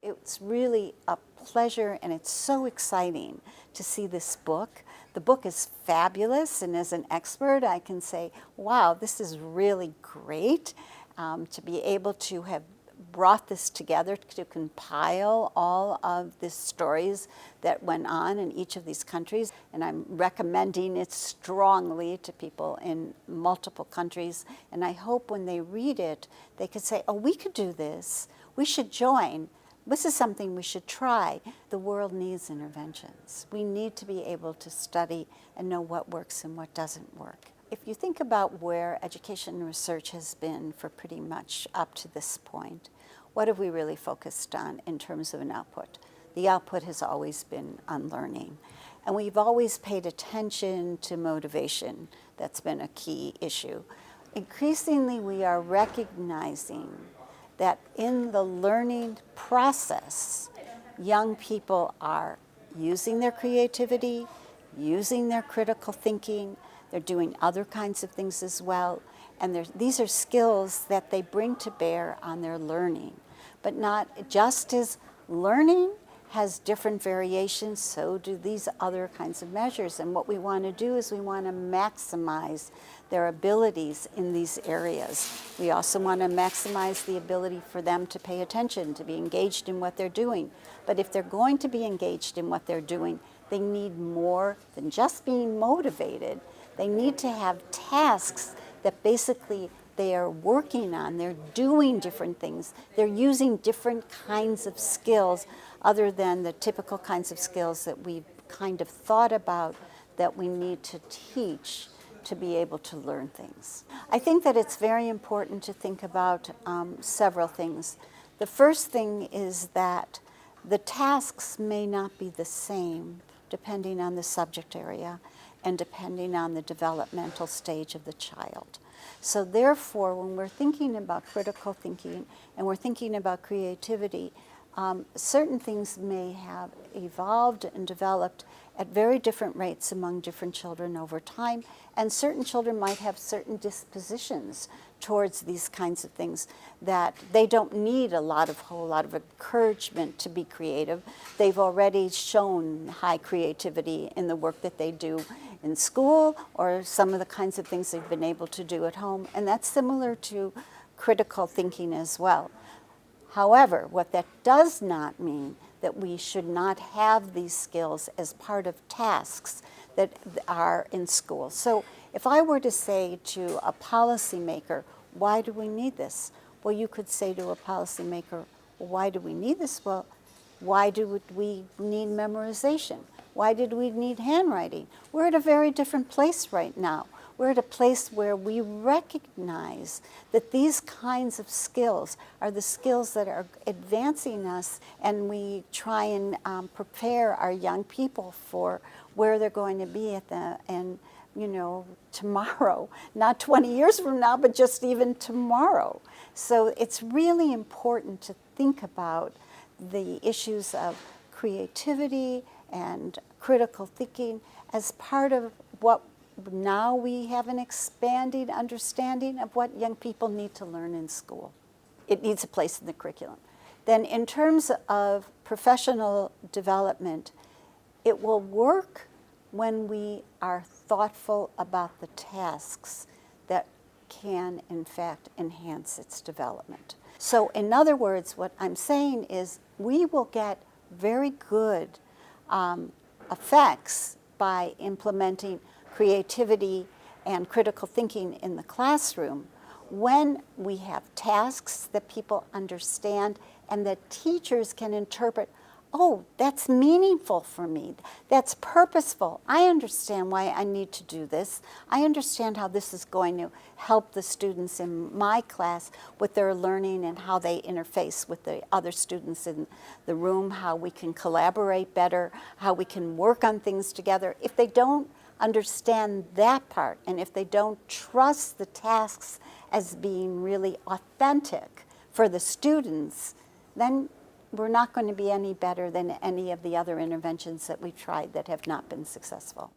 It's really a pleasure, and it's so exciting to see this book. The book is fabulous, and as an expert, I can say, wow, this is really great to be able to have brought this together to compile all of the stories that went on in each of these countries. And I'm recommending it strongly to people in multiple countries. And I hope when they read it, they could say, oh, we could do this. We should join. This is something we should try. The world needs interventions. We need to be able to study and know what works and what doesn't work. If you think about where education and research has been for pretty much up to this point, what have we really focused on in terms of an output? The output has always been on learning. And we've always paid attention to motivation. That's been a key issue. Increasingly, we are recognizing that in the learning process, young people are using their creativity, using their critical thinking. They're doing other kinds of things as well. And these are skills that they bring to bear on their learning. But not just as learning has different variations, so do these other kinds of measures. And what we want to do is we want to maximize their abilities in these areas. We also want to maximize the ability for them to pay attention, to be engaged in what they're doing. But if they're going to be engaged in what they're doing, they need more than just being motivated. They need to have tasks that basically they are working on. They're doing different things. They're using different kinds of skills other than the typical kinds of skills that we've kind of thought about that we need to teach to be able to learn things. I think that it's very important to think about several things. The first thing is that the tasks may not be the same depending on the subject area and depending on the developmental stage of the child. So therefore, when we're thinking about critical thinking and we're thinking about creativity, certain things may have evolved and developed at very different rates among different children over time, and certain children might have certain dispositions towards these kinds of things that they don't need a whole lot of encouragement to be creative. They've already shown high creativity in the work that they do in school or some of the kinds of things they've been able to do at home, and that's similar to critical thinking as well. However, what that does not mean that we should not have these skills as part of tasks that are in school. So if I were to say to a policymaker, why do we need this? Well, you could say to a policymaker, well, why do we need this? Well, why do we need memorization? Why did we need handwriting? We're at a very different place right now. We're at a place where we recognize that these kinds of skills are the skills that are advancing us, and we try and prepare our young people for where they're going to be at tomorrow, not 20 years from now, but just even tomorrow. So it's really important to think about the issues of creativity and critical thinking as part of what now we have an expanding understanding of what young people need to learn in school. It needs a place in the curriculum. Then in terms of professional development, it will work when we are thoughtful about the tasks that can, in fact, enhance its development. So in other words, what I'm saying is we will get very good effects by implementing creativity and critical thinking in the classroom when we have tasks that people understand and that teachers can interpret, oh, that's meaningful for me. That's purposeful. I understand why I need to do this. I understand how this is going to help the students in my class with their learning and how they interface with the other students in the room, how we can collaborate better, how we can work on things together. If they don't understand that part, and if they don't trust the tasks as being really authentic for the students, then we're not going to be any better than any of the other interventions that we've tried that have not been successful.